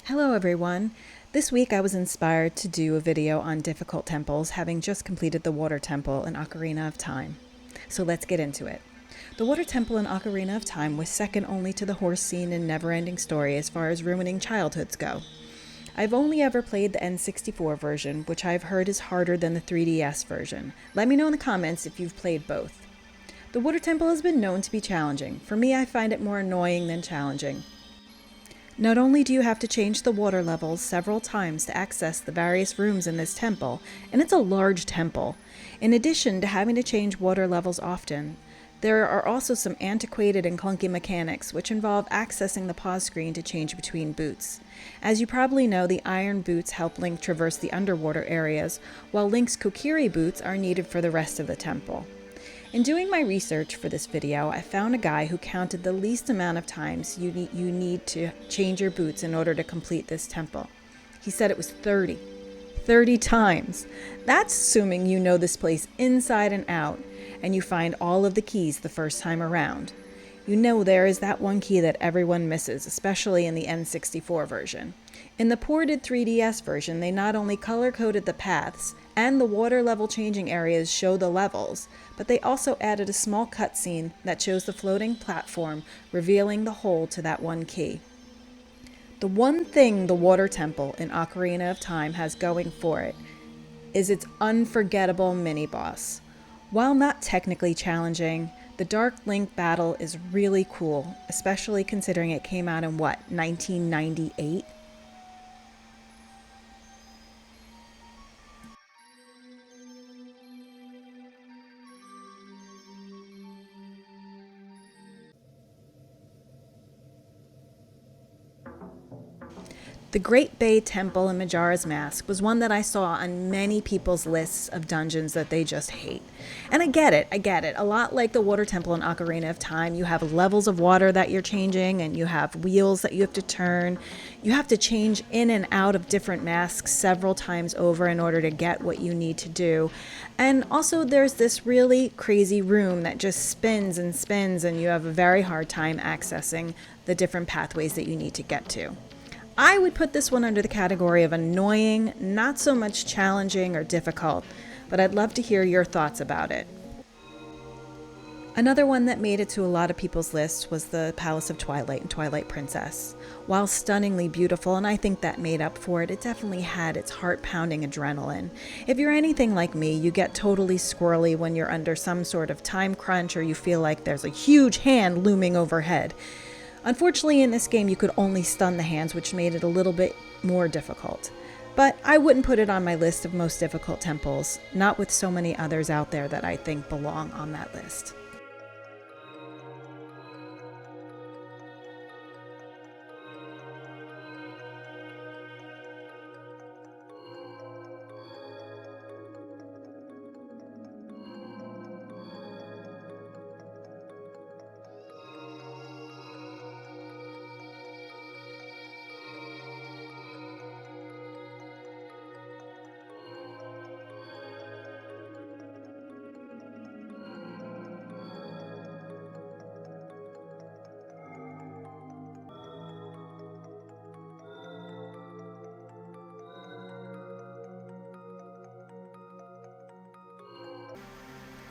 Hello everyone! This week I was inspired to do a video on difficult temples, having just completed the Water Temple in Ocarina of Time. So let's get into it. The Water Temple in Ocarina of Time was second only to the horse scene in Neverending Story as far as ruining childhoods go. I've only ever played the N64 version, which I've heard is harder than the 3DS version. Let me know in the comments if you've played both. The Water Temple has been known to be challenging. For me, I find it more annoying than challenging. Not only do you have to change the water levels several times to access the various rooms in this temple, and it's a large temple, in addition to having to change water levels often, there are also some antiquated and clunky mechanics which involve accessing the pause screen to change between boots. As you probably know, the iron boots help Link traverse the underwater areas, while Link's Kokiri boots are needed for the rest of the temple. In doing my research for this video, I found a guy who counted the least amount of times you need to change your boots in order to complete this temple. He said it was 30. 30 times. That's assuming you know this place inside and out, and you find all of the keys the first time around. You know there is that one key that everyone misses, especially in the N64 version. In the ported 3DS version, they not only color-coded the paths, and the water level changing areas show the levels, but they also added a small cutscene that shows the floating platform, revealing the hole to that one key. The one thing the Water Temple in Ocarina of Time has going for it is its unforgettable mini-boss. While not technically challenging, the Dark Link battle is really cool, especially considering it came out in 1998? The Great Bay Temple in Majora's Mask was one that I saw on many people's lists of dungeons that they just hate. And I get it. A lot like the Water Temple in Ocarina of Time, you have levels of water that you're changing, and you have wheels that you have to turn. You have to change in and out of different masks several times over in order to get what you need to do. And also there's this really crazy room that just spins and spins, and you have a very hard time accessing the different pathways that you need to get to. I would put this one under the category of annoying, not so much challenging or difficult, but I'd love to hear your thoughts about it. Another one that made it to a lot of people's lists was the Palace of Twilight and Twilight Princess. While stunningly beautiful, and I think that made up for it, it definitely had its heart-pounding adrenaline. If you're anything like me, you get totally squirrely when you're under some sort of time crunch or you feel like there's a huge hand looming overhead. Unfortunately, in this game, you could only stun the hands, which made it a little bit more difficult. But I wouldn't put it on my list of most difficult temples, not with so many others out there that I think belong on that list.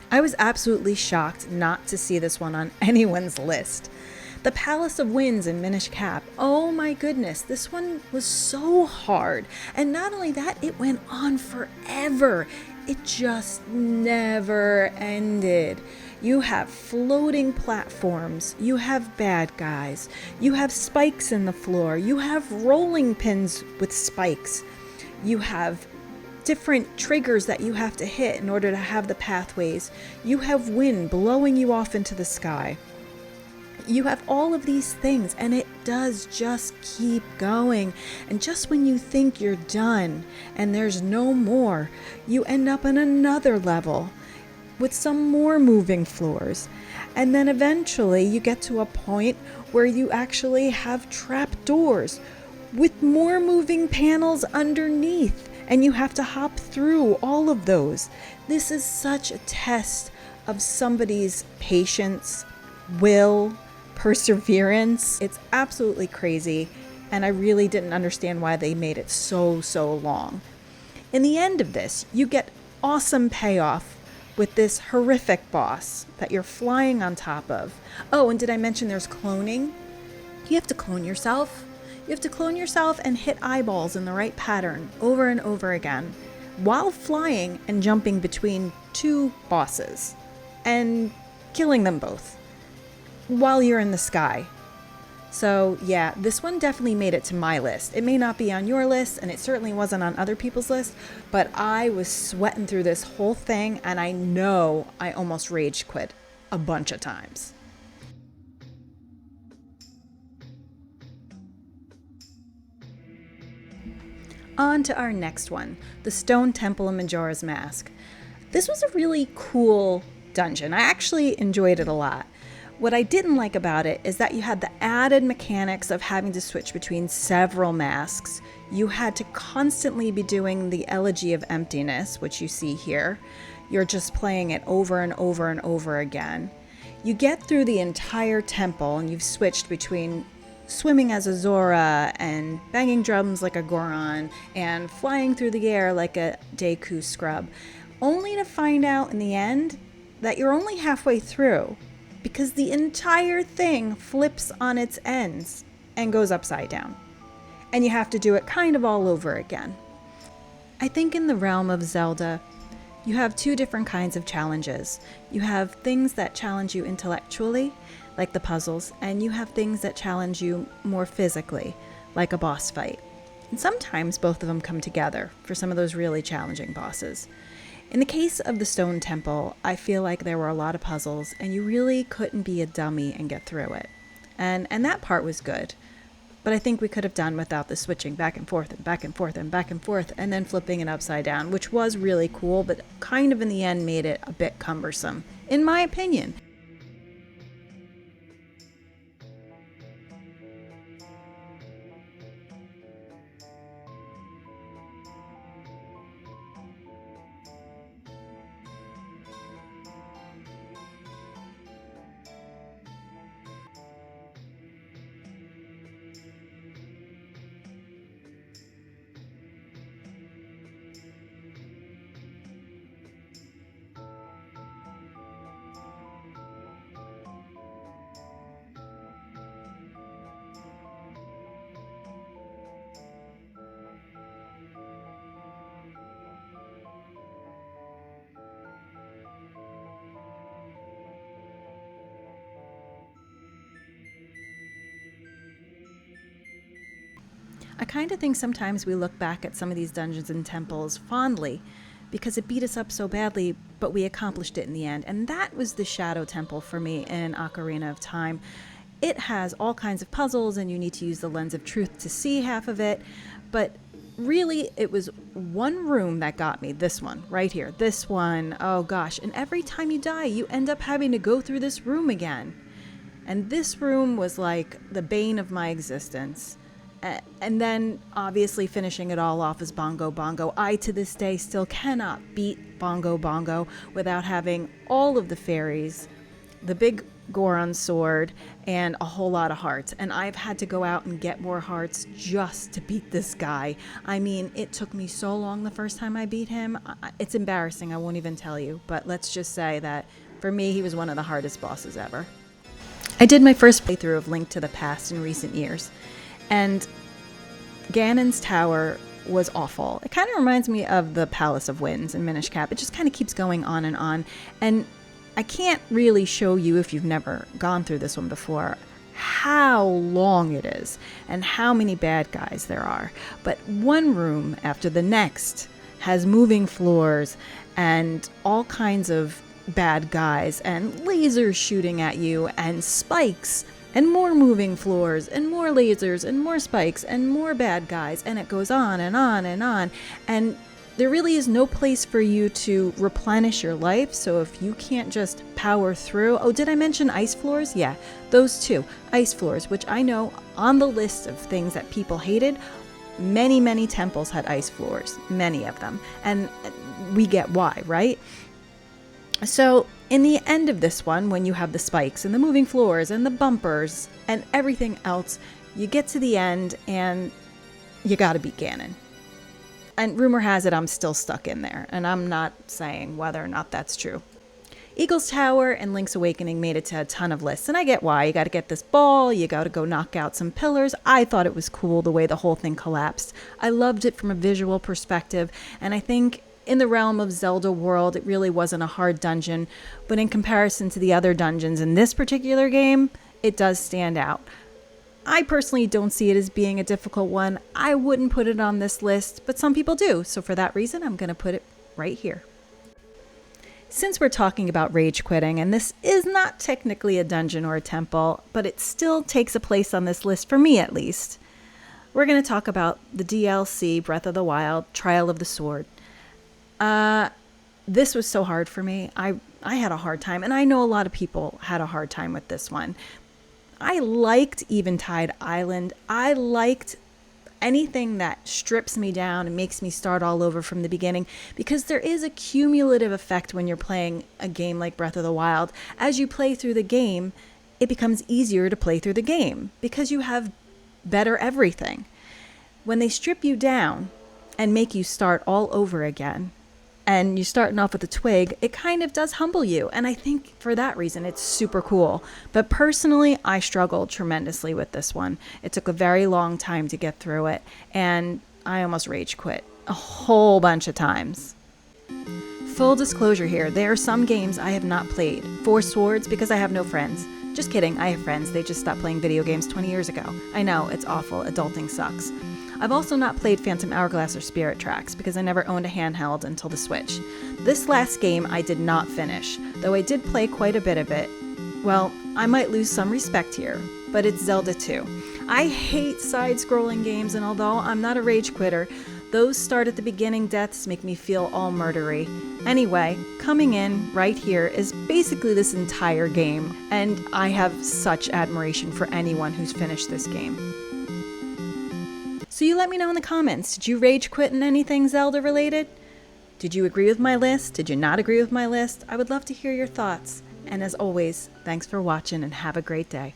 I was absolutely shocked not to see this one on anyone's list. The Palace of Winds in Minish Cap. Oh my goodness, this one was so hard. And not only that, it went on forever. It just never ended. You have floating platforms, you have bad guys, you have spikes in the floor, you have rolling pins with spikes, you have different triggers that you have to hit in order to have the pathways. You have wind blowing you off into the sky. You have all of these things, and it does just keep going. And just when you think you're done and there's no more, you end up in another level with some more moving floors. And then eventually you get to a point where you actually have trap doors with more moving panels underneath. And you have to hop through all of those. This is such a test of somebody's patience, will, perseverance. It's absolutely crazy. and I really didn't understand why they made it so long. In the end of this, you get awesome payoff with this horrific boss that you're flying on top of. Oh, and did I mention there's cloning? You have to clone yourself. You have to clone yourself and hit eyeballs in the right pattern over and over again while flying and jumping between two bosses and killing them both while you're in the sky. So yeah, this one definitely made it to my list. It may not be on your list, and it certainly wasn't on other people's list, but I was sweating through this whole thing, and I know I almost rage quit a bunch of times. On to our next one, the Stone Temple in Majora's Mask. This was a really cool dungeon. I actually enjoyed it a lot. What I didn't like about it is that you had the added mechanics of having to switch between several masks. You had to constantly be doing the Elegy of Emptiness, which you see here. You're just playing it over and over and over again. You get through the entire temple and you've switched between swimming as a Zora and banging drums like a Goron and flying through the air like a Deku scrub, only to find out in the end that you're only halfway through, because the entire thing flips on its ends and goes upside down. And you have to do it kind of all over again. I think in the realm of Zelda, you have two different kinds of challenges. You have things that challenge you intellectually, like the puzzles, and you have things that challenge you more physically, like a boss fight. And sometimes both of them come together for some of those really challenging bosses. In the case of the Stone Temple, I feel like there were a lot of puzzles and you really couldn't be a dummy and get through it. And that part was good. But I think we could have done without the switching back and forth and back and forth and back and forth and then flipping it upside down, which was really cool, but kind of in the end made it a bit cumbersome, in my opinion. I kind of think sometimes we look back at some of these dungeons and temples fondly because it beat us up so badly, but we accomplished it in the end. And that was the Shadow Temple for me in Ocarina of Time. It has all kinds of puzzles and you need to use the lens of truth to see half of it, but really it was one room that got me. This one right here, this one, oh gosh. And every time you die, you end up having to go through this room again. And this room was like the bane of my existence. And then obviously finishing it all off is Bongo Bongo. I to this day still cannot beat Bongo Bongo without having all of the fairies, the big Goron sword, and a whole lot of hearts. And I've had to go out and get more hearts just to beat this guy. I mean, it took me so long the first time I beat him. It's embarrassing, I won't even tell you. But let's just say that for me, he was one of the hardest bosses ever. I did my first playthrough of Link to the Past in recent years. And Ganons Tower was awful. It kind of reminds me of the Palace of Winds in Minish Cap. It just kind of keeps going on. And I can't really show you, if you've never gone through this one before, how long it is and how many bad guys there are. But one room after the next has moving floors and all kinds of bad guys and lasers shooting at you and spikes and more moving floors, and more lasers, and more spikes, and more bad guys, and it goes on and on and on. And there really is no place for you to replenish your life, so if you can't just power through... Oh, did I mention ice floors? Yeah, those two. Ice floors, which I know on the list of things that people hated, many temples had ice floors, many of them. And we get why, right? So in the end of this one, when you have the spikes and the moving floors and the bumpers and everything else, You get to the end and you gotta beat Ganon. And rumor has it I'm still stuck in there, and I'm not saying whether or not that's true. Eagle's Tower and Link's Awakening made it to a ton of lists, and I get why. You gotta get this ball, you gotta go knock out some pillars. I thought it was cool the way the whole thing collapsed. I loved it from a visual perspective, and I think in the realm of Zelda world, it really wasn't a hard dungeon, but in comparison to the other dungeons in this particular game, it does stand out. I personally don't see it as being a difficult one. I wouldn't put it on this list, but some people do, so for that reason, I'm gonna put it right here. Since we're talking about rage quitting, and this is not technically a dungeon or a temple, but it still takes a place on this list for me at least, we're going to talk about the DLC Breath of the Wild Trial of the Sword. This was so hard for me. I had a hard time, and I know a lot of people had a hard time with this one. I liked Eventide Island. I liked anything that strips me down and makes me start all over from the beginning, because there is a cumulative effect when you're playing a game like Breath of the Wild. As you play through the game, it becomes easier to play through the game because you have better everything. When they strip you down and make you start all over again, and you're starting off with a twig, it kind of does humble you. And I think for that reason, it's super cool. But personally, I struggled tremendously with this one. It took a very long time to get through it, and I almost rage quit a whole bunch of times. Full disclosure here, there are some games I have not played. Four Swords, because I have no friends. Just kidding, I have friends. They just stopped playing video games 20 years ago. I know, it's awful. Adulting sucks. I've also not played Phantom Hourglass or Spirit Tracks because I never owned a handheld until the Switch. This last game I did not finish, though I did play quite a bit of it. Well, I might lose some respect here, but it's Zelda 2. I hate side-scrolling games, and although I'm not a rage quitter, those start at the beginning deaths make me feel all murdery. Anyway, coming in right here is basically this entire game, and I have such admiration for anyone who's finished this game. So you let me know in the comments, did you rage quit in anything Zelda related? Did you agree with my list? Did you not agree with my list? I would love to hear your thoughts. And as always, thanks for watching and have a great day.